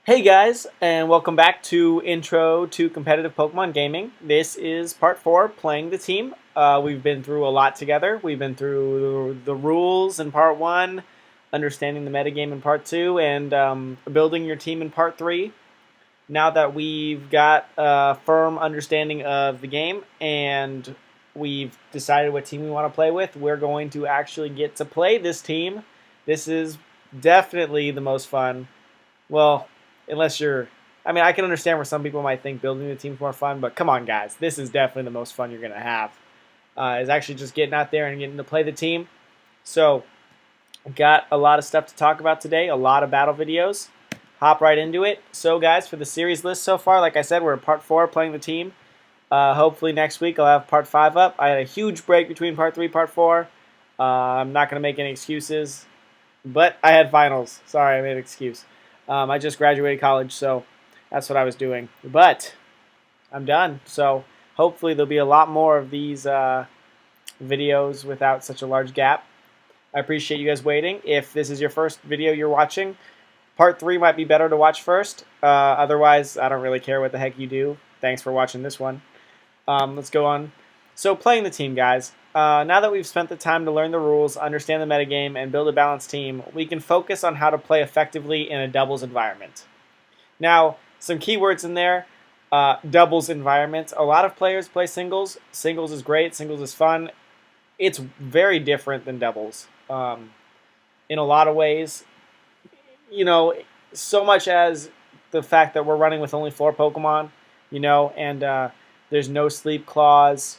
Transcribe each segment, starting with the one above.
Hey guys, and welcome back to Intro to Competitive Pokemon Gaming. This is part 4, playing the team. We've been through a lot together. We've been through the rules in part 1, understanding the metagame in part 2, and building your team in part 3. Now that we've got a firm understanding of the game and we've decided what team we want to play with, we're going to actually get to play this team. This is definitely the most fun. Well, unless you're, I can understand where some people might think building the team's more fun, but come on, guys, this is definitely the most fun you're gonna have. Is actually just getting out there and getting to play the team. So, got a lot of stuff to talk about today. A lot of battle videos. Hop right into it. So, guys, for the series list so far, like I said, we're in part 4, playing the team. Hopefully next week I'll have part 5 up. I had a huge break between part 3, part 4. I'm not gonna make any excuses, but I had finals. Sorry, I made an excuse. I just graduated college, so that's what I was doing. But I'm done, so hopefully there'll be a lot more of these videos without such a large gap. I appreciate you guys waiting. If this is your first video you're watching, part 3 might be better to watch first. Otherwise, I don't really care what the heck you do. Thanks for watching this one. Let's go on. So playing the team, guys. Now that we've spent the time to learn the rules, understand the metagame, and build a balanced team, we can focus on how to play effectively in a doubles environment. Now, some keywords in there. Doubles environment. A lot of players play singles. Singles is great. Singles is fun. It's very different than doubles in a lot of ways. You know, so much as the fact that we're running with only 4 Pokemon, and there's no sleep clause.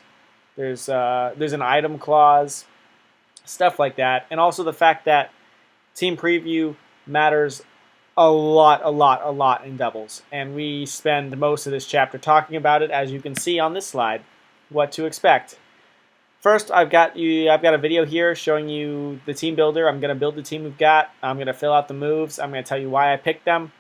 There's an item clause, stuff like that, and also the fact that team preview matters a lot in doubles, and we spend most of this chapter talking about it, as you can see on this slide, what to expect. First, I've got a video here showing you the team builder. I'm going to build the team we've got. I'm going to fill out the moves. I'm going to tell you why I picked them.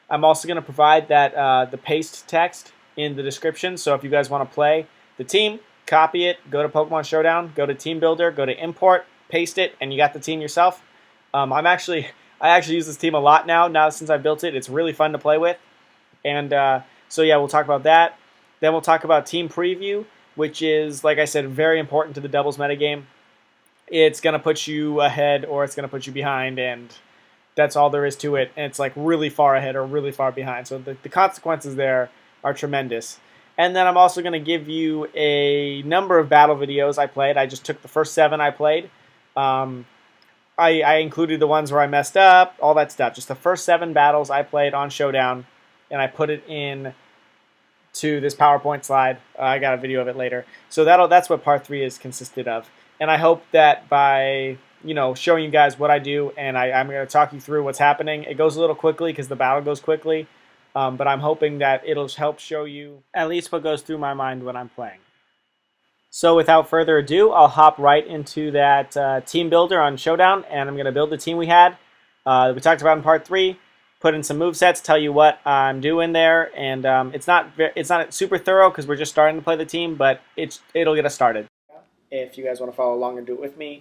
I'm also going to provide the paste text in the description, so if you guys want to play the team, copy it, go to Pokemon Showdown, go to Team Builder, go to Import, paste it, and you got the team yourself. I actually use this team a lot now since I built it. It's really fun to play with. And so yeah, we'll talk about that. Then we'll talk about Team Preview, which is, like I said, very important to the doubles metagame. It's going to put you ahead or it's going to put you behind, and that's all there is to it. And it's like really far ahead or really far behind. So the consequences there are tremendous. And then I'm also going to give you a number of battle videos I played. I just took the first 7 I played. I included the ones where I messed up, all that stuff. Just the first 7 battles I played on Showdown, and I put it in to this PowerPoint slide. I got a video of it later. So that's what part 3 is consisted of. And I hope that by showing you guys what I do, and I'm going to talk you through what's happening. It goes a little quickly because the battle goes quickly. But I'm hoping that it'll help show you at least what goes through my mind when I'm playing. So without further ado, I'll hop right into that team builder on Showdown, and I'm going to build the team we had. We talked about in part 3, put in some movesets, tell you what I'm doing there, and it's not super thorough because we're just starting to play the team, but it'll get us started. If you guys want to follow along and do it with me,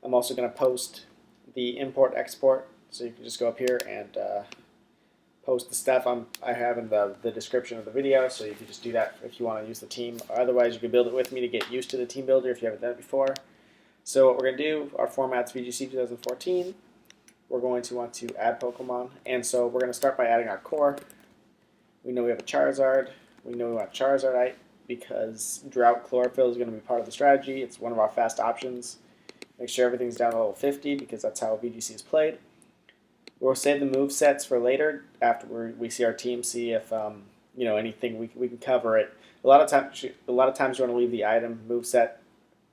I'm also going to post the import-export, so you can just go up here and post the stuff I have in the description of the video, so you can just do that if you want to use the team. Otherwise, you can build it with me to get used to the team builder if you haven't done it before. So what we're going to do, our format's VGC 2014. We're going to want to add Pokemon, and so we're going to start by adding our core. We know we have a Charizard. We know we want Charizardite because Drought Chlorophyll is going to be part of the strategy. It's one of our fast options. Make sure everything's down to level 50 because that's how VGC is played. We'll save the move sets for later after we see our team, see if anything we can cover it. A lot of times you want to leave the item move set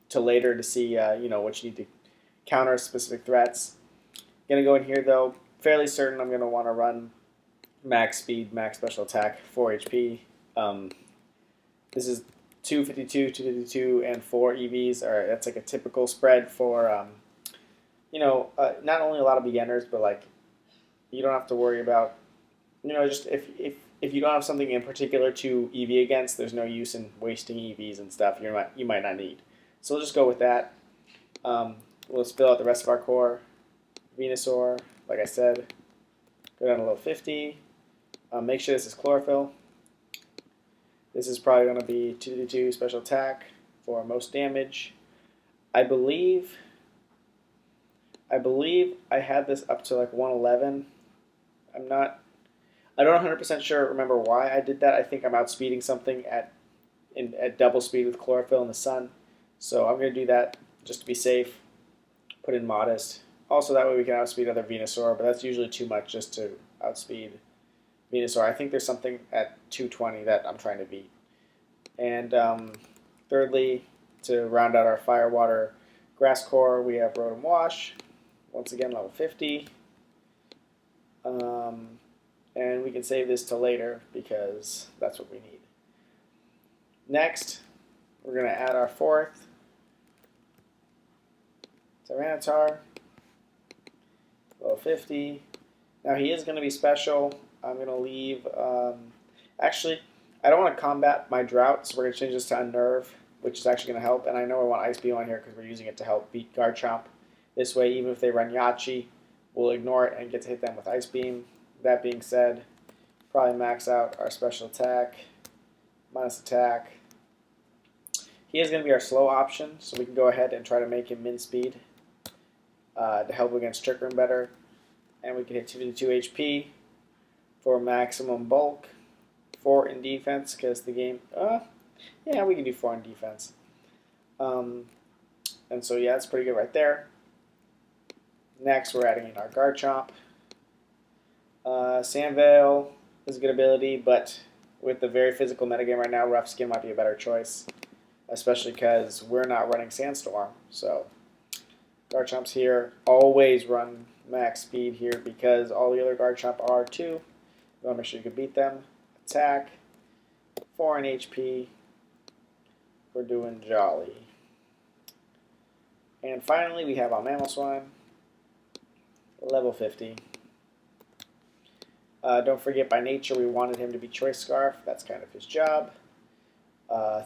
to later to see what you need to counter specific threats. Gonna go in here though, fairly certain I'm gonna want to run max speed, max special attack, 4 HP. This is 252, 252, and 4 EVs. That's like a typical spread for not only a lot of beginners, but like. You don't have to worry about, just if you don't have something in particular to EV against, there's no use in wasting EVs and stuff you might not need. So we'll just go with that. We'll fill out the rest of our core. Venusaur, like I said, go down to level 50. Make sure this is chlorophyll. This is probably going to be 2-2 special attack for most damage. I believe I had this up to like 111. I don't 100% sure remember why I did that. I think I'm outspeeding something at double speed with chlorophyll in the sun. So I'm going to do that just to be safe. Put in modest. Also, that way we can outspeed other Venusaur, but that's usually too much just to outspeed Venusaur. I think there's something at 220 that I'm trying to beat. And thirdly, to round out our Fire, Water, Grass Core, we have Rotom Wash. Once again, level 50. And we can save this till later because that's what we need. Next, we're going to add our fourth Tyranitar, level 50. Now he is going to be special. I'm going to leave, actually, I don't want to combat my drought, so we're going to change this to Unnerve, which is actually going to help. And I know I want Ice Beam on here because we're using it to help beat Garchomp. This way, even if they run Yachi, we'll ignore it and get to hit them with Ice Beam. That being said, probably max out our special attack, minus attack. He is going to be our slow option, so we can go ahead and try to make him min speed to help against Trick Room better. And we can hit 2-2 HP for maximum bulk, 4 in defense, because the game, yeah, we can do 4 in defense. And so, yeah, that's pretty good right there. Next, we're adding in our Garchomp. Sandvale is a good ability, but with the very physical metagame right now, Rough Skin might be a better choice, especially because we're not running Sandstorm. So Garchomp's here. Always run max speed here because all the other Garchomp are too. You want to make sure you can beat them. Attack, 4 in HP. We're doing jolly. And finally, we have our Mamoswine, level 50. Don't forget, by nature, we wanted him to be Choice Scarf. That's kind of his job.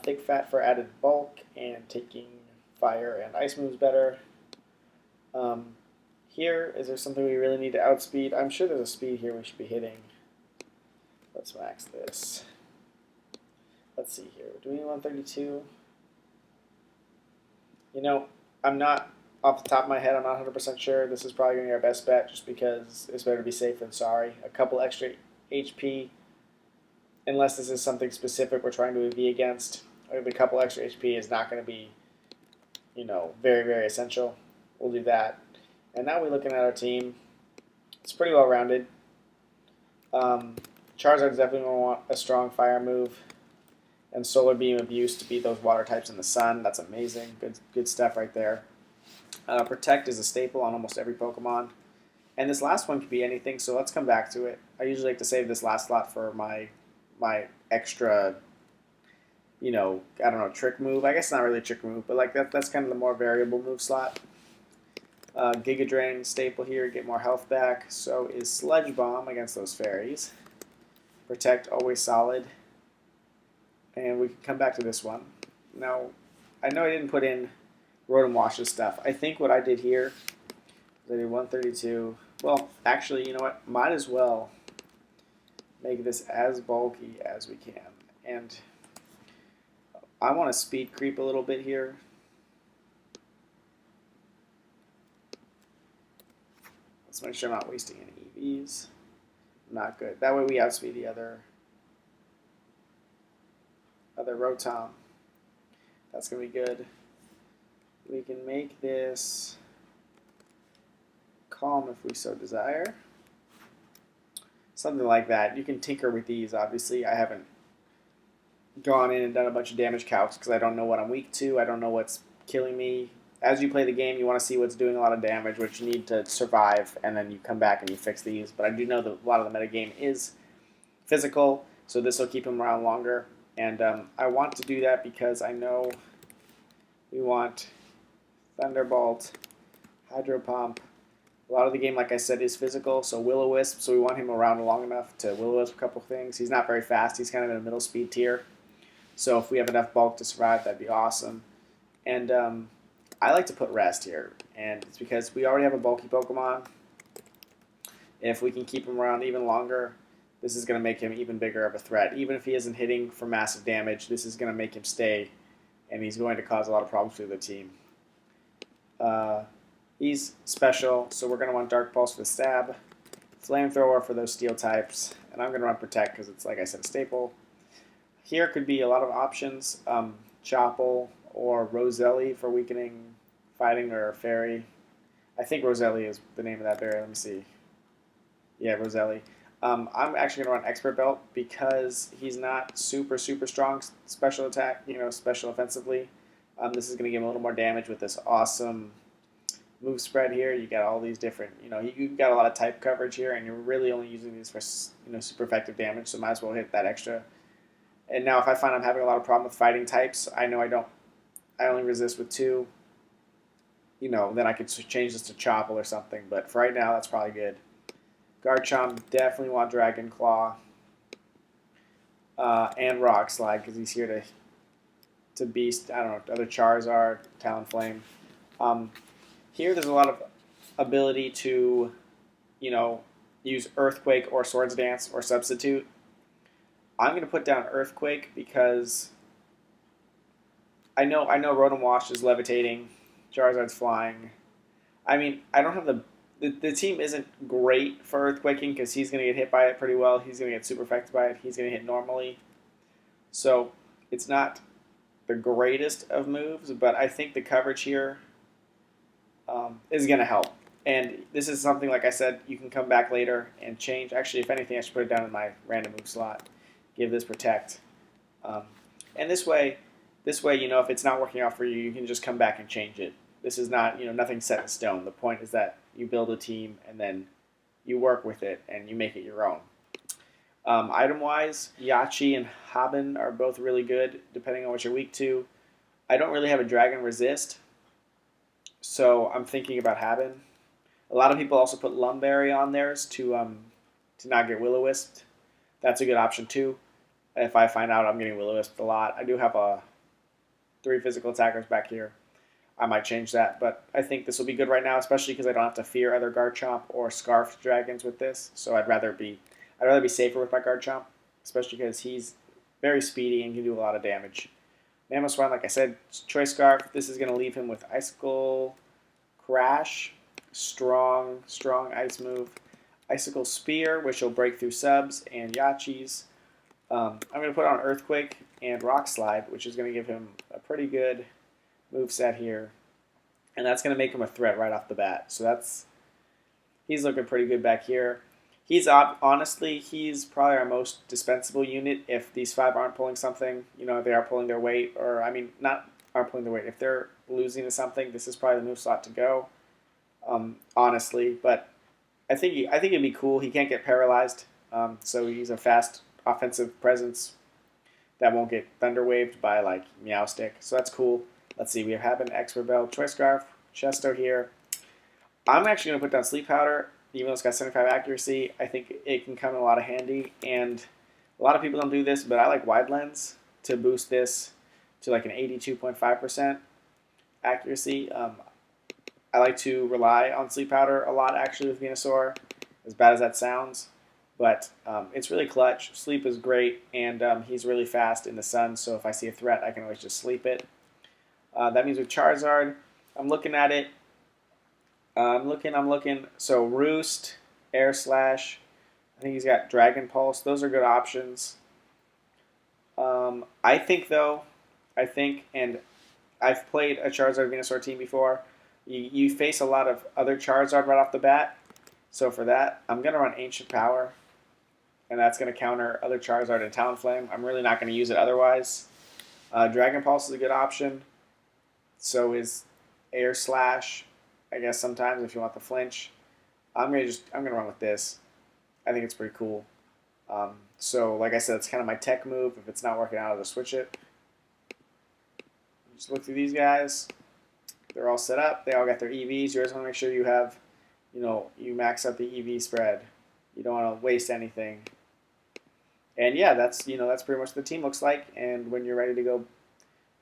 Thick Fat for added bulk and taking fire and ice moves better. Here, is there something we really need to outspeed? I'm sure there's a speed here we should be hitting. Let's max this. Let's see here. Do we need 132? You know, I'm not, off the top of my head, I'm not 100% sure. This is probably going to be our best bet just because it's better to be safe than sorry. A couple extra HP, unless this is something specific we're trying to EV against. A couple extra HP is not going to be, you know, very, very essential. We'll do that. And now we're looking at our team. It's pretty well rounded. Charizard's definitely going to want a strong fire move. And Solar Beam Abuse to beat those water types in the sun. That's amazing. Good stuff right there. Protect is a staple on almost every Pokemon. And this last one could be anything, so let's come back to it. I usually like to save this last slot for my extra, you know, I don't know, trick move. I guess not really a trick move, but like that's kind of the more variable move slot. Giga Drain staple here, get more health back. So is Sludge Bomb against those fairies. Protect, always solid. And we can come back to this one. Now, I know I didn't put in Rotom Wash's stuff. I think what I did here is I did 132. Well, actually, you know what? Might as well make this as bulky as we can. And I want to speed creep a little bit here. Let's make sure I'm not wasting any EVs. Not good. That way we outspeed the other Rotom. That's going to be good. We can make this calm if we so desire. Something like that. You can tinker with these, obviously. I haven't gone in and done a bunch of damage calcs because I don't know what I'm weak to. I don't know what's killing me. As you play the game, you want to see what's doing a lot of damage, which you need to survive, and then you come back and you fix these. But I do know that a lot of the metagame is physical, so this will keep him around longer. And I want to do that because I know we want Thunderbolt, Hydro Pump. A lot of the game, like I said, is physical, so Will-O-Wisp, so we want him around long enough to Will-O-Wisp a couple things. He's not very fast. He's kind of in a middle speed tier. So if we have enough bulk to survive, that'd be awesome. And I like to put Rest here, and it's because we already have a bulky Pokemon. If we can keep him around even longer, this is going to make him even bigger of a threat. Even if he isn't hitting for massive damage, this is going to make him stay, and he's going to cause a lot of problems for the team. He's special, so we're going to want Dark Pulse for the stab, Flamethrower for those steel types, and I'm going to run Protect because it's, like I said, a staple. Here could be a lot of options, Chopple or Roselli for weakening, fighting, or Fairy. I think Roselli is the name of that berry. Let me see. Yeah, Roselli. I'm actually going to run Expert Belt because he's not super strong special attack, special offensively. This is going to give him a little more damage with this awesome move spread here. You got all these different, you've got a lot of type coverage here, and you're really only using these for, super effective damage, so might as well hit that extra. And now if I find I'm having a lot of problem with fighting types, I know I only resist with 2, then I could change this to Chopple or something, but for right now, that's probably good. Garchomp, definitely want Dragon Claw, and Rock Slide, because he's here to beast, I don't know, other Charizard, Talonflame. Here there's a lot of ability to, use Earthquake or Swords Dance or Substitute. I'm going to put down Earthquake because I know Rotom Wash is levitating, Charizard's flying. I mean, I don't have the team isn't great for Earthquaking because he's going to get hit by it pretty well. He's going to get super affected by it. He's going to hit normally. So it's not the greatest of moves, but I think the coverage here is going to help. And this is something, like I said, you can come back later and change. Actually, if anything, I should put it down in my random move slot. Give this Protect. And this way, if it's not working out for you, you can just come back and change it. This is not, nothing set in stone. The point is that you build a team and then you work with it and you make it your own. Item-wise, Yachi and Haben are both really good, depending on what you're weak to. I don't really have a Dragon Resist, so I'm thinking about Haben. A lot of people also put Lumberry on theirs to not get Will-O-Wisped. That's a good option too. If I find out I'm getting Will-O-Wisped a lot, I do have 3 physical attackers back here. I might change that, but I think this will be good right now, especially because I don't have to fear other Garchomp or Scarf dragons with this. So I'd rather be safer with my Garchomp, especially because he's very speedy and can do a lot of damage. Mamoswine, like I said, Choice Scarf. This is going to leave him with Icicle Crash, strong ice move. Icicle Spear, which will break through subs and Yachi's. I'm going to put on Earthquake and Rock Slide, which is going to give him a pretty good move set here, and that's going to make him a threat right off the bat. So he's looking pretty good back here. Honestly, he's probably our most dispensable unit if these 5 aren't pulling something. They are pulling their weight, or not aren't pulling their weight. If they're losing to something, this is probably the move slot to go. Honestly, but I think it'd be cool. He can't get paralyzed, so he's a fast offensive presence that won't get thunder waved by like Meowstic. So that's cool. Let's see, we have Haben, Expert Belt, Choice Scarf, Chesto here. I'm actually going to put down Sleep Powder, even though it's got 75 accuracy. I think it can come in a lot of handy, and a lot of people don't do this, but I like Wide Lens to boost this to like an 82.5% accuracy. I like to rely on Sleep Powder a lot, actually, with Venusaur, as bad as that sounds. But it's really clutch. Sleep is great, and he's really fast in the sun, so if I see a threat, I can always just sleep it. That means with Charizard, I'm looking at it. I'm looking. So Roost, Air Slash. I think he's got Dragon Pulse. Those are good options. I think, and I've played a Charizard Venusaur team before. You face a lot of other Charizard right off the bat. So for that, I'm going to run Ancient Power, and that's going to counter other Charizard and Talonflame. I'm really not going to use it otherwise. Dragon Pulse is a good option. So is Air Slash, I guess sometimes if you want the flinch. I'm gonna run with this. I think it's pretty cool. So like I said, it's kind of my tech move. If it's not working out, I'll just switch it. Just look through these guys. They're all set up. They all got their EVs. You always want to make sure you have, you max out the EV spread. You don't want to waste anything. And yeah, that's pretty much what the team looks like. And when you're ready to go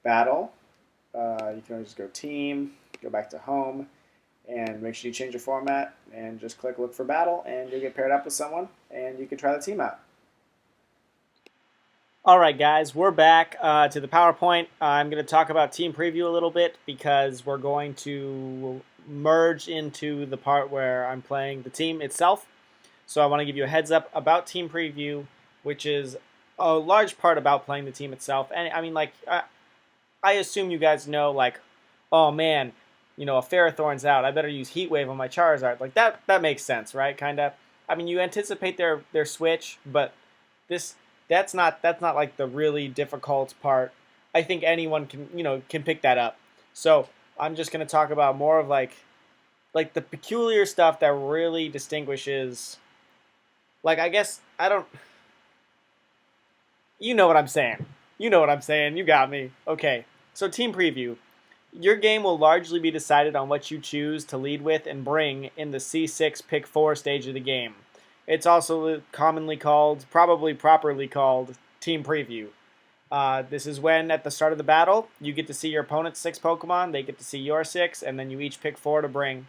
battle, you can always just go team, go back to home, and make sure you change your format, and just click look for battle, and you'll get paired up with someone, and you can try the team out. All right, guys, we're back to the PowerPoint. I'm going to talk about team preview a little bit because we're going to merge into the part where I'm playing the team itself. So I want to give you a heads up about team preview, which is a large part about playing the team itself. And I mean, like, I assume you guys know, like, oh man, a Ferrothorn's out. I better use Heat Wave on my Charizard. Like that makes sense, right? Kind of. I mean, you anticipate their switch, but this that's not like the really difficult part. I think anyone can pick that up. So I'm just gonna talk about more of like the peculiar stuff that really distinguishes. Like I guess I don't. You know what I'm saying. You know what I'm saying. You got me. Okay. So team preview. Your game will largely be decided on what you choose to lead with and bring in the C6 pick 4 stage of the game. It's also commonly called, probably properly called, team preview. This is when, at the start of the battle, you get to see your opponent's 6 Pokemon, they get to see your 6, and then you each pick 4 to bring.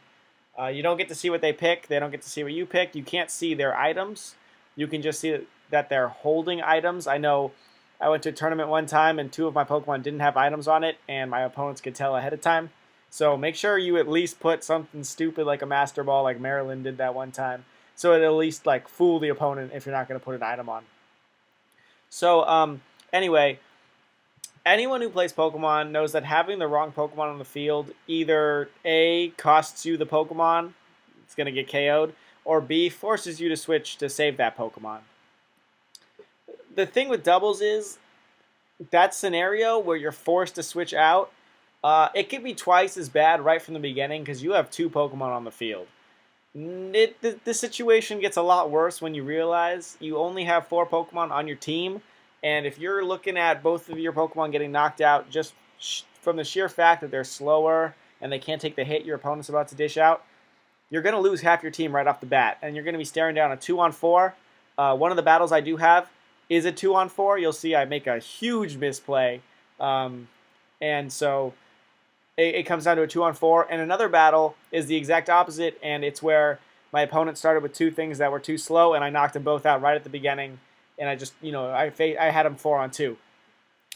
You don't get to see what they pick, they don't get to see what you pick. You can't see their items. You can just see that they're holding items. I know I went to a tournament one time and 2 of my Pokemon didn't have items on it, and my opponents could tell ahead of time. So make sure you at least put something stupid like a Master Ball, like Marilyn did that one time, so it at least like fool the opponent if you're not going to put an item on. So anyway, anyone who plays Pokemon knows that having the wrong Pokemon on the field either A, costs you the Pokemon, it's going to get KO'd, or B, forces you to switch to save that Pokemon. The thing with doubles is that scenario where you're forced to switch out, it can be twice as bad right from the beginning because you have 2 Pokemon on the field. The situation gets a lot worse when you realize you only have 4 Pokemon on your team, and if you're looking at both of your Pokemon getting knocked out just from the sheer fact that they're slower and they can't take the hit your opponent's about to dish out, you're going to lose half your team right off the bat, and you're going to be staring down a 2-on-4. One of the battles I do have is a 2-on-4. You'll see I make a huge misplay, and so it comes down to a 2-on-4. And another battle is the exact opposite, and it's where my opponent started with 2 things that were too slow, and I knocked them both out right at the beginning, and I just, I had them 4-on-2.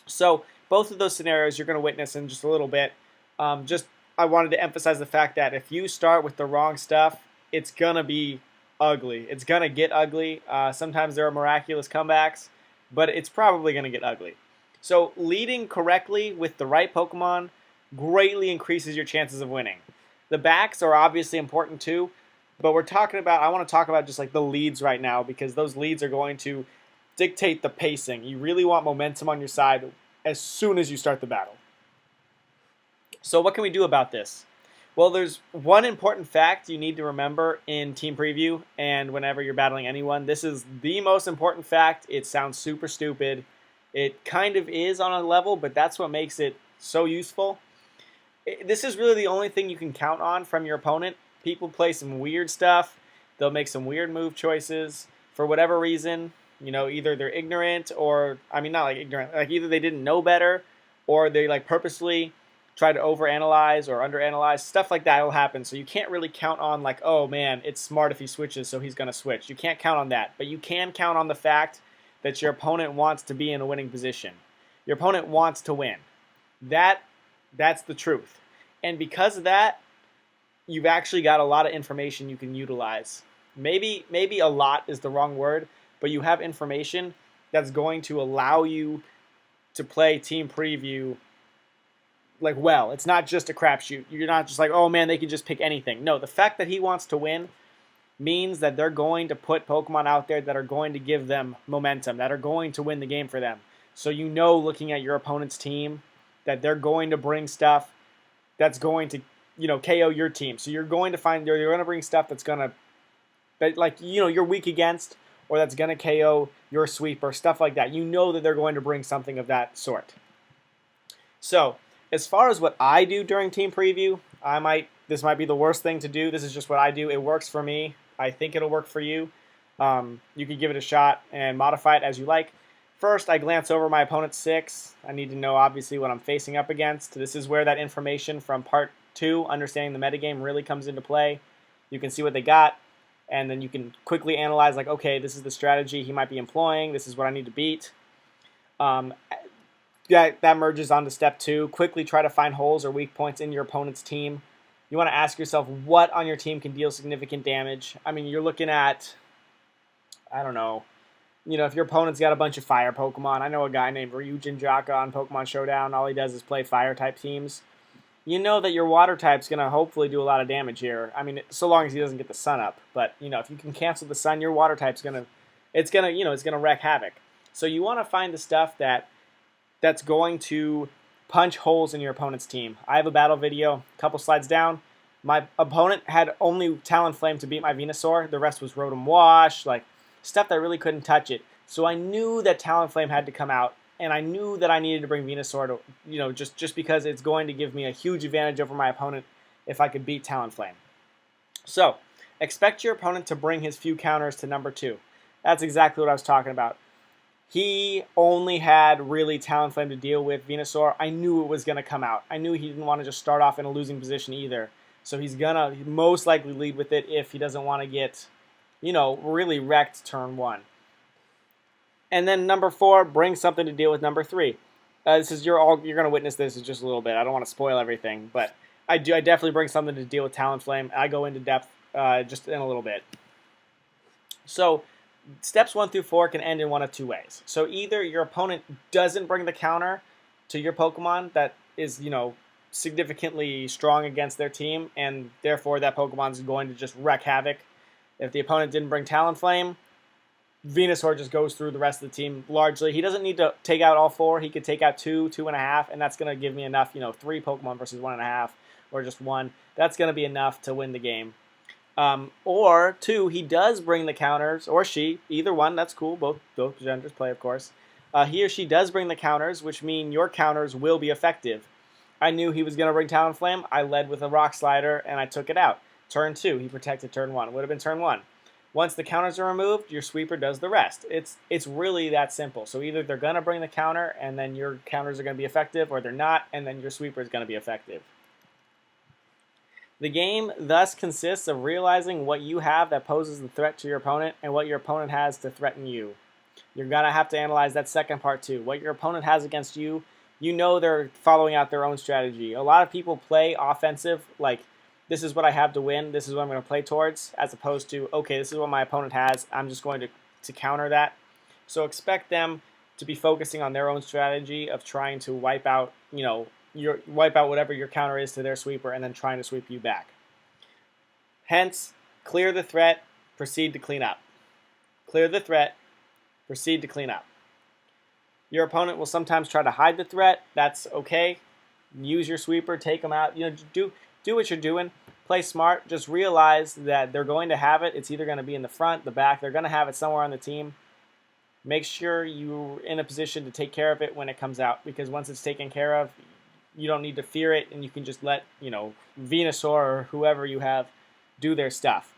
So both of those scenarios you're going to witness in just a little bit. I wanted to emphasize the fact that if you start with the wrong stuff, it's going to be ugly. It's going to get ugly. Sometimes there are miraculous comebacks, but it's probably going to get ugly. So leading correctly with the right Pokemon greatly increases your chances of winning. The backs are obviously important too, but I want to talk about just like the leads right now because those leads are going to dictate the pacing. You really want momentum on your side as soon as you start the battle. So what can we do about this? Well, there's one important fact you need to remember in team preview and whenever you're battling anyone. This is the most important fact. It sounds super stupid. It kind of is on a level, but that's what makes it so useful. This is really the only thing you can count on from your opponent. People play some weird stuff. They'll make some weird move choices for whatever reason. Either they're ignorant or, not like ignorant, like either they didn't know better or they like purposely try to overanalyze or underanalyze. Stuff like that will happen. So you can't really count on like, oh man, it's smart if he switches, so he's going to switch. You can't count on that. But you can count on the fact that your opponent wants to be in a winning position. Your opponent wants to win. That's the truth. And because of that, you've actually got a lot of information you can utilize. Maybe a lot is the wrong word, but you have information that's going to allow you to play team preview like well. It's not just a crapshoot. You're not just like, oh man, they can just pick anything. No, the fact that he wants to win means that they're going to put Pokemon out there that are going to give them momentum, that are going to win the game for them. So looking at your opponent's team, that they're going to bring stuff that's going to, KO your team. So you're going to bring stuff that's going to, you're weak against, or that's going to KO your sweeper, stuff like that. You know that they're going to bring something of that sort. So as far as what I do during team preview, this might be the worst thing to do. This is just what I do. It works for me. I think it'll work for you. You can give it a shot and modify it as you like. First, I glance over my opponent's 6. I need to know, obviously, what I'm facing up against. This is where that information from Part 2, understanding the metagame, really comes into play. You can see what they got, and then you can quickly analyze, like, okay, this is the strategy he might be employing. This is what I need to beat. Um, that merges onto step 2. Quickly try to find holes or weak points in your opponent's team. You want to ask yourself what on your team can deal significant damage. I mean, you're looking at, I don't know, if your opponent's got a bunch of fire Pokemon. I know a guy named Ryujin Jaka on Pokemon Showdown. All he does is play fire type teams. You know that your water type's going to hopefully do a lot of damage here. I mean, so long as he doesn't get the sun up. But, if you can cancel the sun, your water type's going to, it's going to wreak havoc. So you want to find the stuff that's going to punch holes in your opponent's team. I have a battle video, a couple slides down. My opponent had only Talonflame to beat my Venusaur. The rest was Rotom Wash, like stuff that really couldn't touch it. So I knew that Talonflame had to come out, and I knew that I needed to bring Venusaur to, just because it's going to give me a huge advantage over my opponent if I could beat Talonflame. So expect your opponent to bring his few counters to number 2. That's exactly what I was talking about. He only had really Talonflame to deal with Venusaur. I knew it was going to come out. I knew he didn't want to just start off in a losing position either. So he's going to most likely lead with it if he doesn't want to get, really wrecked turn 1. And then number 4, bring something to deal with number 3. You're going to witness this in just a little bit. I don't want to spoil everything, but I definitely bring something to deal with Talonflame. I go into depth just in a little bit. So steps 1 through 4 can end in one of 2 ways. So either your opponent doesn't bring the counter to your Pokemon that is, significantly strong against their team, and therefore that Pokemon is going to just wreak havoc. If the opponent didn't bring Talonflame, Venusaur just goes through the rest of the team largely. He doesn't need to take out all 4. He could take out 2, 2.5, and that's going to give me enough, 3 Pokemon versus 1.5, or just 1. That's going to be enough to win the game. Or 2, he does bring the counters, or she, either one, that's cool. Both genders play, of course. He or she does bring the counters, which mean your counters will be effective. I knew he was going to bring Talonflame. I led with a Rock Slider, and I took it out. Turn 2, he protected turn 1. Would have been turn 1. Once the counters are removed, your sweeper does the rest. It's really that simple. So either they're going to bring the counter, and then your counters are going to be effective, or they're not, and then your sweeper is going to be effective. The game thus consists of realizing what you have that poses the threat to your opponent and what your opponent has to threaten you. You're going to have to analyze that second part too. What your opponent has against you, they're following out their own strategy. A lot of people play offensive, like this is what I have to win, this is what I'm going to play towards, as opposed to, okay, this is what my opponent has, I'm just going to counter that. So expect them to be focusing on their own strategy of trying to wipe out, wipe out whatever your counter is to their sweeper and then trying to sweep you back. Hence, clear the threat, proceed to clean up. Clear the threat, proceed to clean up. Your opponent will sometimes try to hide the threat. That's okay. Use your sweeper, take them out. Do what you're doing. Play smart. Just realize that they're going to have it. It's either going to be in the front, the back. They're going to have it somewhere on the team. Make sure you're in a position to take care of it when it comes out, because once it's taken care of, you don't need to fear it, and you can just let, Venusaur or whoever you have do their stuff.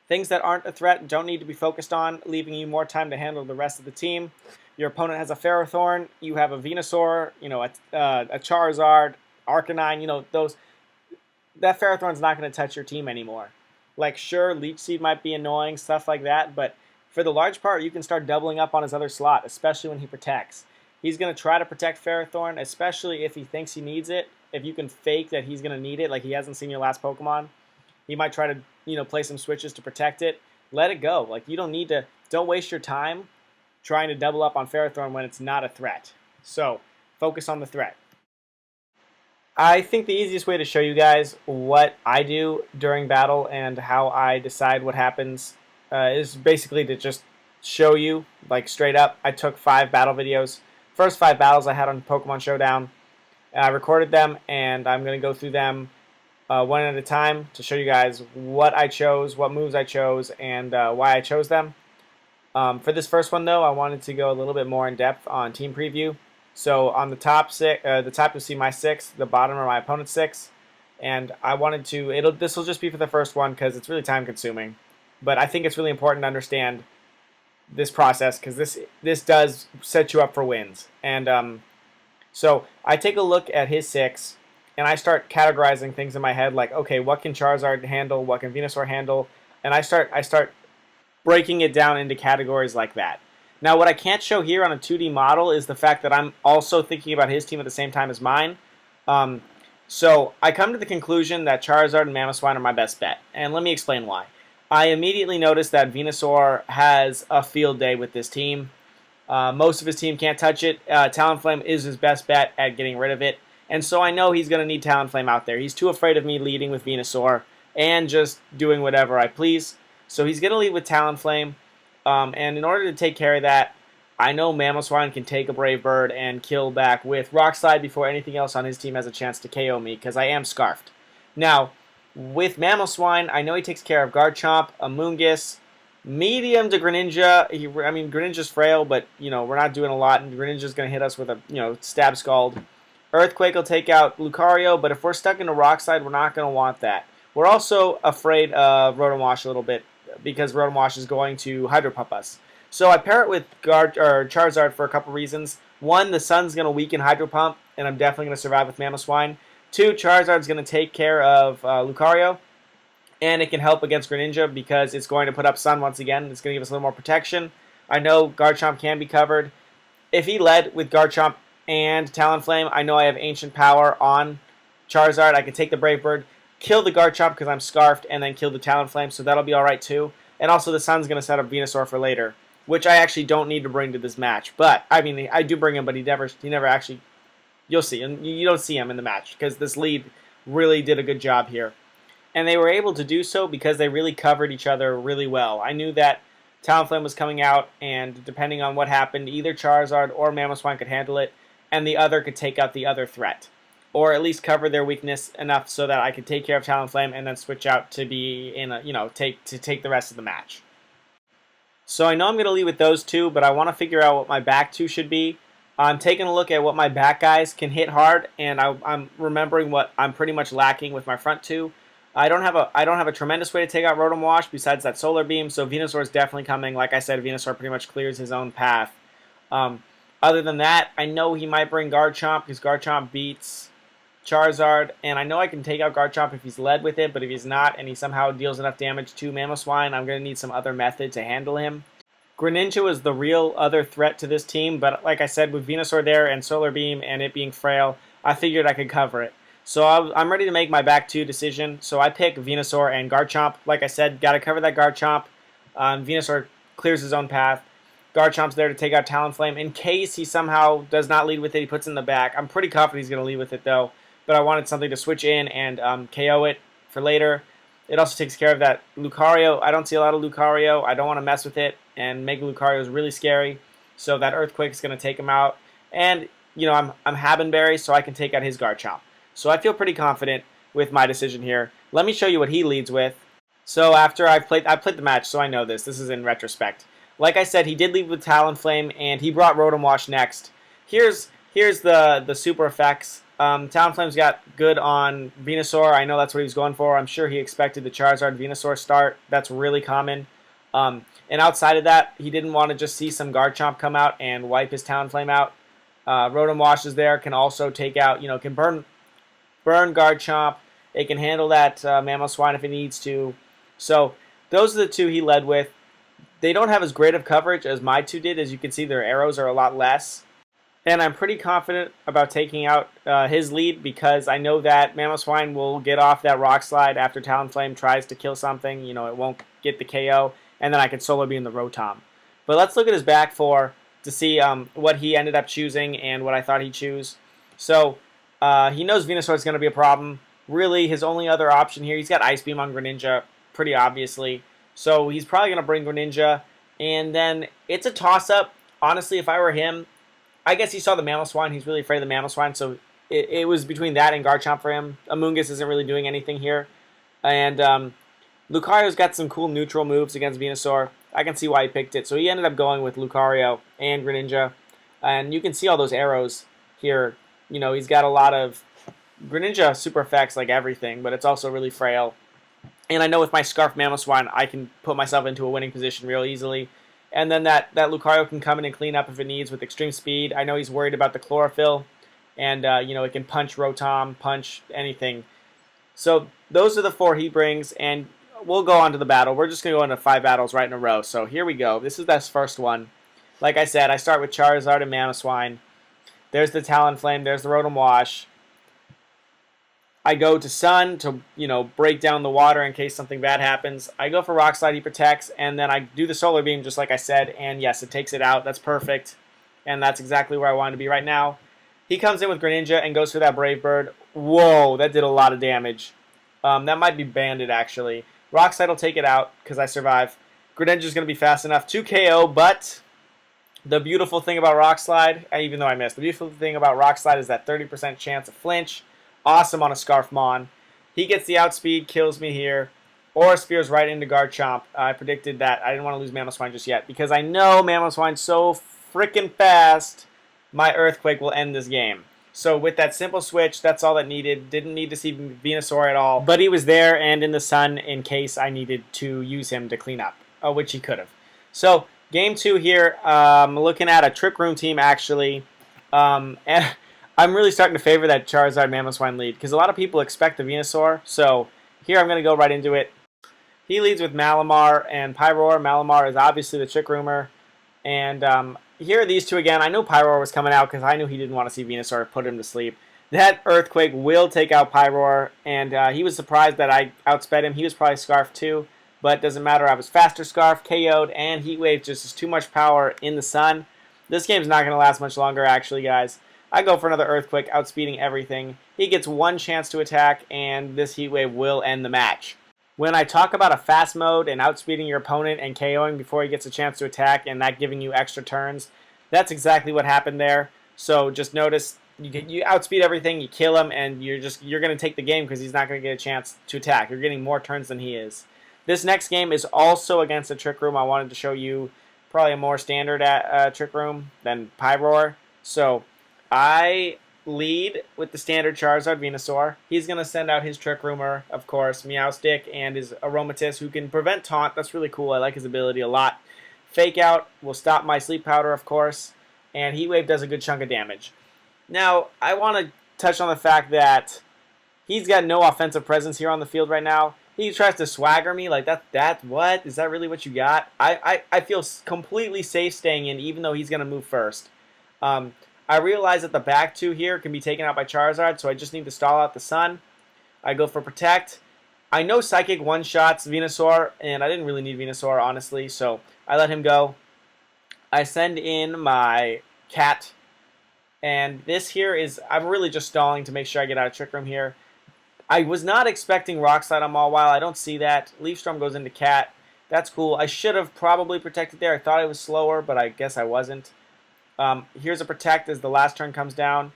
Things that aren't a threat don't need to be focused on, leaving you more time to handle the rest of the team. Your opponent has a Ferrothorn, you have a Venusaur, a Charizard, Arcanine, that Ferrothorn's not going to touch your team anymore. Like, sure, Leech Seed might be annoying, stuff like that, but for the large part, you can start doubling up on his other slot, especially when he protects. He's going to try to protect Ferrothorn, especially if he thinks he needs it. If you can fake that he's going to need it, like he hasn't seen your last Pokemon, he might try to, play some switches to protect it. Let it go. Like, you don't waste your time trying to double up on Ferrothorn when it's not a threat. So, focus on the threat. I think the easiest way to show you guys what I do during battle and how I decide what happens is basically to just show you, like, straight up. I took 5 battle videos. First 5 battles I had on Pokemon Showdown. I recorded them, and I'm going to go through them one at a time to show you guys what I chose, what moves I chose, and why I chose them. For this first one, though, I wanted to go a little bit more in depth on team preview. So on the top you'll see my 6, the bottom are my opponent's 6, and I wanted to. This will just be for the first one because it's really time consuming, but I think it's really important to understand this process because this does set you up for wins. And so I take a look at his 6, and I start categorizing things in my head like, okay, what can Charizard handle? What can Venusaur handle? And I start breaking it down into categories like that. Now, what I can't show here on a 2D model is the fact that I'm also thinking about his team at the same time as mine. Um, so I come to the conclusion that Charizard and Mamoswine are my best bet, and let me explain why. I immediately noticed that Venusaur has a field day with this team. Most of his team can't touch it. Talonflame is his best bet at getting rid of it, and so I know he's going to need Talonflame out there. He's too afraid of me leading with Venusaur and just doing whatever I please. So he's going to lead with Talonflame, and in order to take care of that, I know Mamoswine can take a Brave Bird and kill back with Rock Slide before anything else on his team has a chance to KO me, because I am Scarfed. Now, with Mamoswine, I know he takes care of Garchomp, Amoonguss, medium to Greninja. Greninja's frail, but, we're not doing a lot, and Greninja's going to hit us with a, Stab Scald. Earthquake will take out Lucario, but if we're stuck in a Rock Slide, we're not going to want that. We're also afraid of Rotom Wash a little bit, because Rotom Wash is going to Hydro Pump us. So I pair it with Charizard for a couple reasons. One, the Sun's going to weaken Hydro Pump, and I'm definitely going to survive with Mamoswine. Two, Charizard's going to take care of Lucario, and it can help against Greninja because it's going to put up Sun once again. It's going to give us a little more protection. I know Garchomp can be covered. If he led with Garchomp and Talonflame, I know I have Ancient Power on Charizard. I can take the Brave Bird, kill the Garchomp because I'm Scarfed, and then kill the Talonflame, so that'll be alright too. And also the Sun's going to set up Venusaur for later, which I actually don't need to bring to this match. But, I do bring him, but he never actually, you'll see, and you don't see him in the match, because this lead really did a good job here. And they were able to do so because they really covered each other really well. I knew that Talonflame was coming out, and depending on what happened, either Charizard or Mamoswine could handle it, and the other could take out the other threat. Or at least cover their weakness enough so that I could take care of Talonflame and then switch out to be in a, take the rest of the match. So I know I'm going to lead with those two, but I want to figure out what my back two should be. I'm taking a look at what my back guys can hit hard, and I'm remembering what I'm pretty much lacking with my front two. I don't have a tremendous way to take out Rotom Wash besides that Solar Beam, so Venusaur is definitely coming. Like I said, Venusaur pretty much clears his own path. Other than that, I know he might bring Garchomp because Garchomp beats Charizard, and I know I can take out Garchomp if he's led with it, but if he's not and he somehow deals enough damage to Mamoswine, I'm going to need some other method to handle him. Greninja was the real other threat to this team, but like I said, with Venusaur there and Solar Beam and it being frail, I figured I could cover it. So I'm ready to make my back two decision, so I pick Venusaur and Garchomp. Like I said, got to cover that Garchomp. Venusaur clears his own path. Garchomp's there to take out Talonflame. In case he somehow does not lead with it, he puts it in the back. I'm pretty confident he's going to lead with it, though. But I wanted something to switch in and KO it for later. It also takes care of that Lucario. I don't see a lot of Lucario. I don't want to mess with it, and Mega Lucario is really scary. So that Earthquake is going to take him out. And, I'm Habenberry, so I can take out his Garchomp. So I feel pretty confident with my decision here. Let me show you what he leads with. So after I played the match, so I know this. This is in retrospect. Like I said, he did lead with Talonflame, and he brought Rotom Wash next. Here's the super effects. Talonflame's got good on Venusaur. I know that's what he was going for. I'm sure he expected the Charizard Venusaur start. That's really common. And outside of that, he didn't want to just see some Garchomp come out and wipe his Talonflame out. Rotom Wash is there, can also take out, can burn Garchomp. It can handle that Mamoswine if it needs to. So those are the two he led with. They don't have as great of coverage as my two did. As you can see, their arrows are a lot less. And I'm pretty confident about taking out his lead because I know that Mamoswine will get off that Rock Slide after Talonflame tries to kill something. It won't get the KO. And then I can Solar Beam the Rotom. But let's look at his back four to see what he ended up choosing and what I thought he'd choose. So he knows Venusaur is going to be a problem. Really, his only other option here, he's got Ice Beam on Greninja, pretty obviously. So he's probably going to bring Greninja. And then it's a toss-up. Honestly, if I were him, I guess he saw the Mamoswine. He's really afraid of the Mamoswine, so it was between that and Garchomp for him. Amoonguss isn't really doing anything here. And Lucario's got some cool neutral moves against Venusaur. I can see why he picked it. So he ended up going with Lucario and Greninja. And you can see all those arrows here. He's got a lot of Greninja super effects like everything, but it's also really frail. And I know with my Scarf Mamoswine, I can put myself into a winning position real easily. And then that Lucario can come in and clean up if it needs with extreme speed. I know he's worried about the chlorophyll. And, it can punch Rotom, punch anything. So those are the four he brings. And we'll go on to the battle. We're just going to go into 5 battles right in a row. So here we go. This is this first one. Like I said, I start with Charizard and Mamoswine. There's the Talonflame. There's the Rotom Wash. I go to Sun to, break down the water in case something bad happens. I go for Rock Slide, he protects, and then I do the Solar Beam just like I said, and yes, it takes it out. That's perfect, and that's exactly where I want to be right now. He comes in with Greninja and goes for that Brave Bird. Whoa, that did a lot of damage. That might be banded, actually. Rock Slide will take it out because I survive. Greninja's going to be fast enough to KO, but the beautiful thing about Rock Slide, even though I missed, the beautiful thing about Rock Slide is that 30% chance of flinch. Awesome on a Scarfmon. He gets the outspeed, kills me here. Aura Sphere's right into Garchomp. I predicted that. I didn't want to lose Mamoswine just yet because I know Mamoswine's so freaking fast, my Earthquake will end this game. So with that simple switch, that's all that needed. Didn't need to see Venusaur at all. But he was there and in the sun in case I needed to use him to clean up, which he could have. So game 2 here, looking at a Trick Room team actually. And I'm really starting to favor that Charizard Mamoswine lead because a lot of people expect the Venusaur. So here I'm going to go right into it. He leads with Malamar and Pyroar. Malamar is obviously the Trick Roomer. And here are these two again. I knew Pyroar was coming out because I knew he didn't want to see Venusaur to put him to sleep. That Earthquake will take out Pyroar, and he was surprised that I outsped him. He was probably Scarfed too, but it doesn't matter. I was faster Scarf, KO'd, and Heat Wave just is too much power in the sun. This game's not going to last much longer, actually, guys. I go for another Earthquake, outspeeding everything. He gets one chance to attack, and this Heat Wave will end the match. When I talk about a fast mode and outspeeding your opponent and KOing before he gets a chance to attack and that giving you extra turns, that's exactly what happened there. So just notice, you outspeed everything, you kill him, and you're going to take the game because he's not going to get a chance to attack. You're getting more turns than he is. This next game is also against a Trick Room. I wanted to show you probably a more standard Trick Room than Pyroar. So I lead with the standard Charizard Venusaur. He's going to send out his Trick Roomer, of course, Meowstic, and his Aromatisse, who can prevent Taunt. That's really cool. I like his ability a lot. Fake Out will stop my Sleep Powder, of course, and Heat Wave does a good chunk of damage. Now, I want to touch on the fact that he's got no offensive presence here on the field right now. He tries to swagger me like that. What? Is that really what you got? I feel completely safe staying in, even though he's going to move first. I realize that the back two here can be taken out by Charizard, so I just need to stall out the Sun. I go for Protect. I know Psychic one-shots Venusaur, and I didn't really need Venusaur, honestly, so I let him go. I send in my Cat, and this here is, I'm really just stalling to make sure I get out of Trick Room here. I was not expecting Rock Slide on Mawile. I don't see that. Leaf Storm goes into Cat. That's cool. I should have probably protected there. I thought I was slower, but I guess I wasn't. Here's a Protect as the last turn comes down.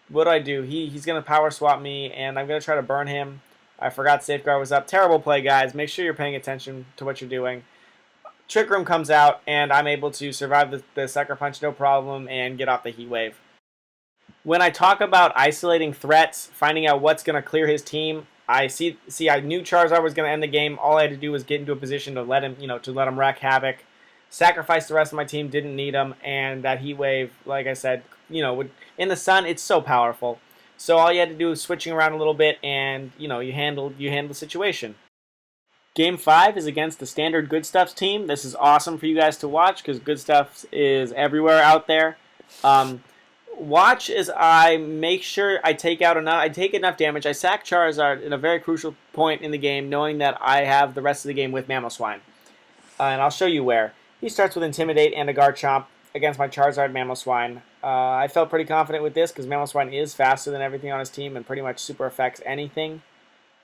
What do? He's going to Power Swap me, and I'm going to try to burn him. I forgot Safeguard was up. Terrible play, guys. Make sure you're paying attention to what you're doing. Trick Room comes out, and I'm able to survive the Sucker Punch no problem and get off the Heat Wave. When I talk about isolating threats, finding out what's going to clear his team, I knew Charizard was going to end the game. All I had to do was get into a position to let him wreak havoc. Sacrifice the rest of my team, didn't need him, and that Heat Wave, like I said, in the sun, it's so powerful. So all you had to do was switching around a little bit, and you handle the situation. Game 5 is against the standard Good Stuff's team. This is awesome for you guys to watch because Good Stuff is everywhere out there. Watch as I make sure I take enough damage. I sack Charizard at a very crucial point in the game, knowing that I have the rest of the game with Mamoswine. And I'll show you where. He starts with Intimidate and a Garchomp against my Charizard Mamoswine. I felt pretty confident with this because Mamoswine is faster than everything on his team and pretty much super affects anything.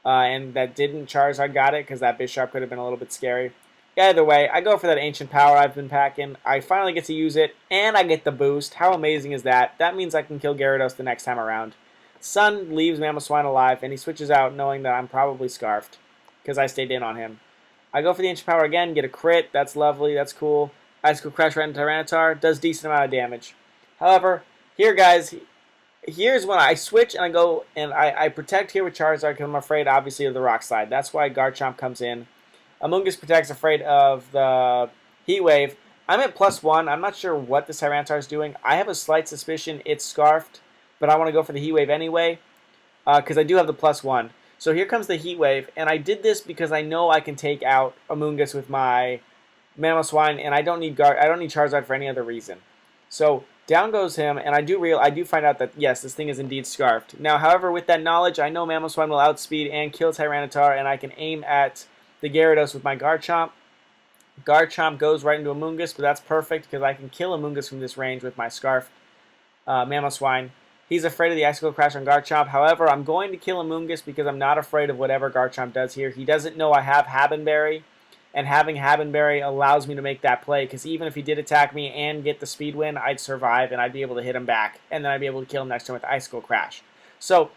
And that didn't. Charizard got it because that Bisharp could have been a little bit scary. Either way, I go for that Ancient Power I've been packing. I finally get to use it, and I get the boost. How amazing is that? That means I can kill Gyarados the next time around. Sun leaves Mamoswine alive, and he switches out knowing that I'm probably Scarfed because I stayed in on him. I go for the Ancient Power again, get a crit. That's lovely. That's cool. Icicle Crash right into Tyranitar. Does decent amount of damage. However, here, guys, here's when I switch and I go and I protect here with Charizard because I'm afraid, obviously, of the Rock Slide. That's why Garchomp comes in. Amoonguss Protect's afraid of the Heat Wave. I'm at +1. I'm not sure what this Tyranitar is doing. I have a slight suspicion it's Scarfed, but I want to go for the Heat Wave anyway because I do have the +1. So here comes the Heat Wave, and I did this because I know I can take out Amoonguss with my Mamoswine, and I don't need Charizard for any other reason. So down goes him, and I do find out that yes, this thing is indeed scarfed. Now, however, with that knowledge, I know Mamoswine will outspeed and kill Tyranitar, and I can aim at the Gyarados with my Garchomp. Garchomp goes right into Amoonguss, but that's perfect because I can kill Amoonguss from this range with my Scarf Mamoswine. He's afraid of the Icicle Crash on Garchomp. However, I'm going to kill Amoonguss because I'm not afraid of whatever Garchomp does here. He doesn't know I have Habenberry, and having Habenberry allows me to make that play because even if he did attack me and get the speed win, I'd survive and I'd be able to hit him back, and then I'd be able to kill him next turn with Icicle Crash. So,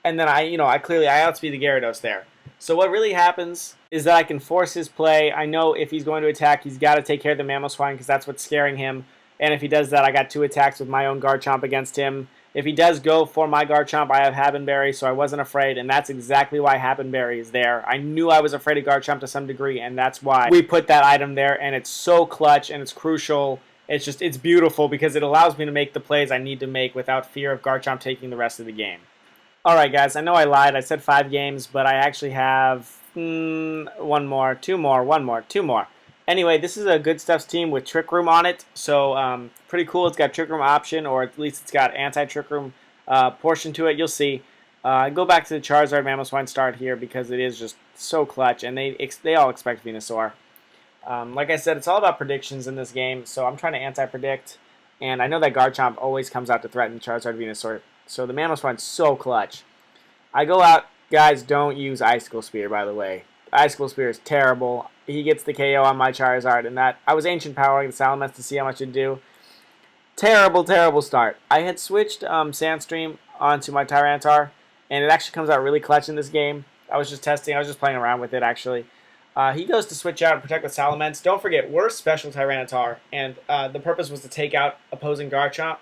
and then I outspeed the Gyarados there. So what really happens is that I can force his play. I know if he's going to attack, he's got to take care of the Mamoswine because that's what's scaring him. And if he does that, I got 2 attacks with my own Garchomp against him. If he does go for my Garchomp, I have Habenberry, so I wasn't afraid, and that's exactly why Habenberry is there. I knew I was afraid of Garchomp to some degree, and that's why we put that item there, and it's so clutch, and it's crucial. It's beautiful because it allows me to make the plays I need to make without fear of Garchomp taking the rest of the game. Alright guys, I know I lied. I said 5 games, but I actually have two more. Anyway, this is a Good Stuffs team with Trick Room on it, so pretty cool. It's got Trick Room option, or at least it's got anti-Trick Room portion to it. You'll see. Go back to the Charizard Mamoswine start here because it is just so clutch, and they all expect Venusaur. Like I said, it's all about predictions in this game, so I'm trying to anti-predict, and I know that Garchomp always comes out to threaten Charizard Venusaur, so the Mamoswine's so clutch. I go out, guys, don't use Icicle Spear, by the way. Icicle Spear is terrible. He gets the KO on my Charizard, and that I was Ancient Powering the Salamence to see how much it'd do. Terrible, terrible start. I had switched Sandstream onto my Tyranitar, and it actually comes out really clutch in this game. I was just testing. I was just playing around with it, actually. He goes to switch out and protect with Salamence. Don't forget, we're Special Tyranitar, and the purpose was to take out opposing Garchomp,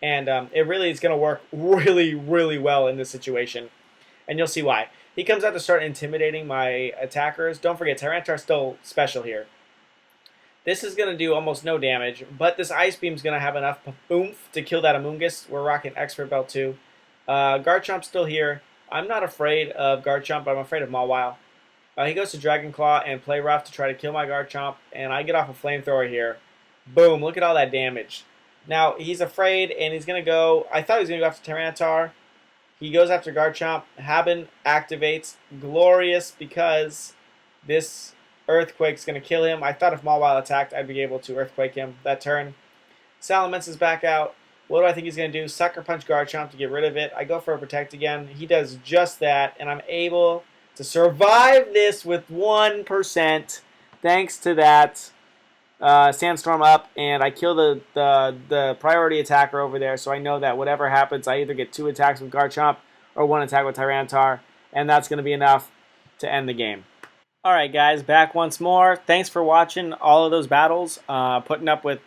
and it really is going to work really, really well in this situation, and you'll see why. He comes out to start intimidating my attackers. Don't forget, Tyranitar's still special here. This is going to do almost no damage, but this Ice Beam's going to have enough oomph to kill that Amoonguss. We're rocking Expert Belt too. Garchomp's still here. I'm not afraid of Garchomp, but I'm afraid of Mawile. He goes to Dragon Claw and Play Rough to try to kill my Garchomp, and I get off a Flamethrower here. Boom, look at all that damage. Now, he's afraid, and he's going to go... I thought he was going to go after Tyranitar. He goes after Garchomp. Haben activates. Glorious, because this Earthquake's going to kill him. I thought if Mawile attacked, I'd be able to Earthquake him that turn. Salamence is back out. What do I think he's going to do? Sucker Punch Garchomp to get rid of it. I go for a Protect again. He does just that, and I'm able to survive this with 1%. Thanks to that Sandstorm up, and I kill the priority attacker over there, so I know that whatever happens, I either get 2 attacks with Garchomp or 1 attack with Tyranitar, and that's going to be enough to end the game. Alright guys, back once more. Thanks for watching all of those battles, putting up with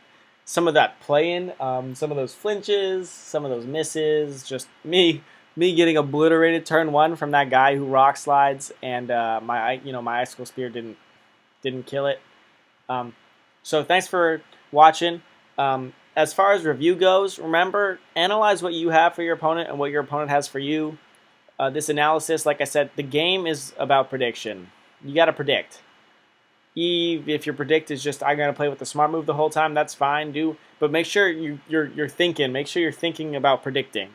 some of that play-in, some of those flinches, some of those misses, just me getting obliterated turn 1 from that guy who rock slides, and my Icicle Spear didn't kill it. So thanks for watching. As far as review goes, remember, analyze what you have for your opponent and what your opponent has for you. This analysis, like I said, the game is about prediction. You got to predict. If your predict is just, I'm going to play with the smart move the whole time, that's fine, but make sure you're thinking. Make sure you're thinking about predicting.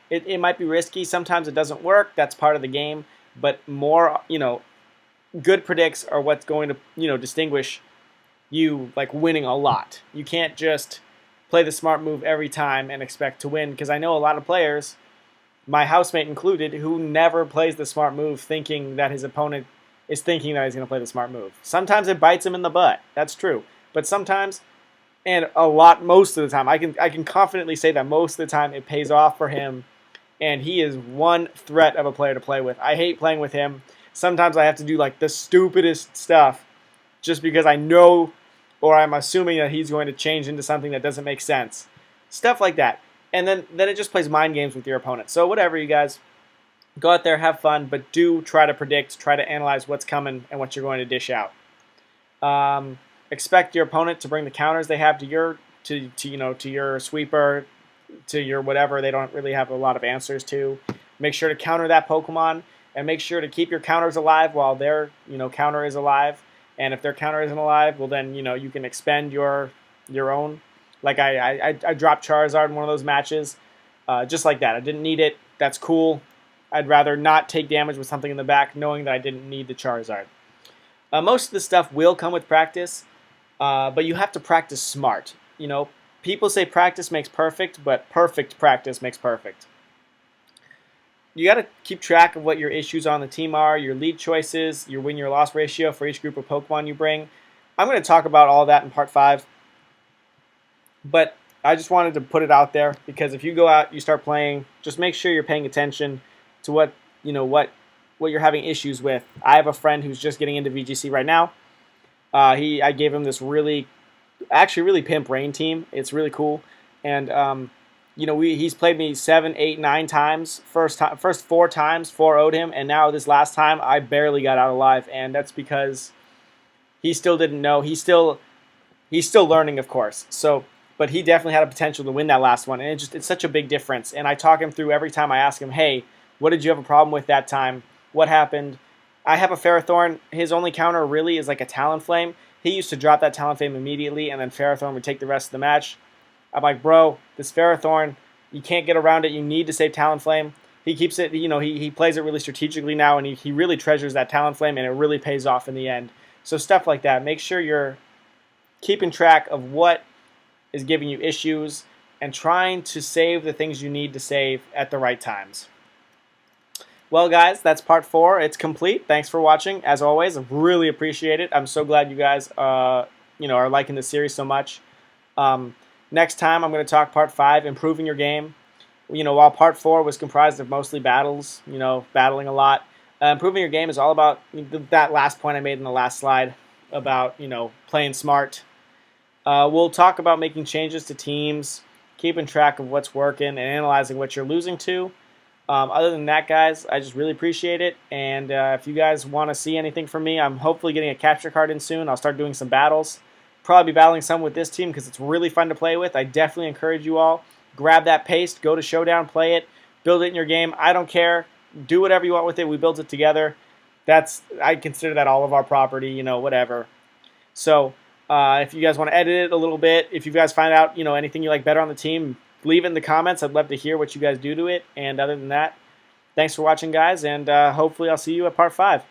It might be risky. Sometimes it doesn't work. That's part of the game. But more, good predicts are what's going to, distinguish you like winning a lot. You can't just play the smart move every time and expect to win, because I know a lot of players, my housemate included, who never plays the smart move thinking that his opponent is thinking that he's going to play the smart move. Sometimes it bites him in the butt. That's true. But sometimes, and most of the time, I can confidently say that most of the time it pays off for him, and he is one threat of a player to play with. I hate playing with him. Sometimes I have to do like the stupidest stuff just because I know, or I'm assuming that he's going to change into something that doesn't make sense. Stuff like that. And then it just plays mind games with your opponent. So whatever, you guys. Go out there, have fun, but do try to predict, try to analyze what's coming and what you're going to dish out. Expect your opponent to bring the counters they have to your sweeper, to your whatever they don't really have a lot of answers to. Make sure to counter that Pokemon, and make sure to keep your counters alive while their counter is alive. and if their counter isn't alive, well then you can expend your own. Like I dropped Charizard in one of those matches, just like that. I didn't need it. That's cool. I'd rather not take damage with something in the back, knowing that I didn't need the Charizard. Most of the stuff will come with practice, but you have to practice smart. People say practice makes perfect, but perfect practice makes perfect. You got to keep track of what your issues on the team are, your lead choices, your win, your loss ratio for each group of Pokemon you bring. I'm going to talk about all that in part 5, but I just wanted to put it out there because if you go out, you start playing, just make sure you're paying attention to what you're having issues with. I have a friend who's just getting into VGC right now. I gave him this really pimp rain team. It's really cool, and he's played me 7, 8, 9 times. First 4 times 4-0'd him, and now this last time I barely got out alive, and that's because he still didn't know. He's still learning, of course. So, but he definitely had a potential to win that last one, and it's such a big difference. And I talk him through every time. I ask him, hey, what did you have a problem with that time? What happened? I have a Ferrothorn. His only counter really is like a Talonflame. He used to drop that Talonflame immediately, and then Ferrothorn would take the rest of the match. I'm like, bro, this Ferrothorn, you can't get around it. You need to save Talonflame. He keeps it, he plays it really strategically now, and he really treasures that Talonflame, and it really pays off in the end. So stuff like that. Make sure you're keeping track of what is giving you issues and trying to save the things you need to save at the right times. Well, guys, that's part 4. It's complete. Thanks for watching. As always, I really appreciate it. I'm so glad you guys, are liking this series so much. Next time, I'm going to talk part 5, improving your game. While part 4 was comprised of mostly battles, battling a lot, improving your game is all about that last point I made in the last slide about, playing smart. We'll talk about making changes to teams, keeping track of what's working, and analyzing what you're losing to. Other than that, guys, I just really appreciate it. And if you guys want to see anything from me, I'm hopefully getting a capture card in soon. I'll start doing some battles. Probably be battling some with this team because it's really fun to play with. I definitely encourage you all. Grab that paste, go to Showdown, play it, build it in your game. I don't care. Do whatever you want with it. We built it together. I consider that all of our property, whatever. So if you guys want to edit it a little bit, if you guys find out, anything you like better on the team, leave it in the comments. I'd love to hear what you guys do to it. And other than that, thanks for watching, guys, and hopefully I'll see you at part 5.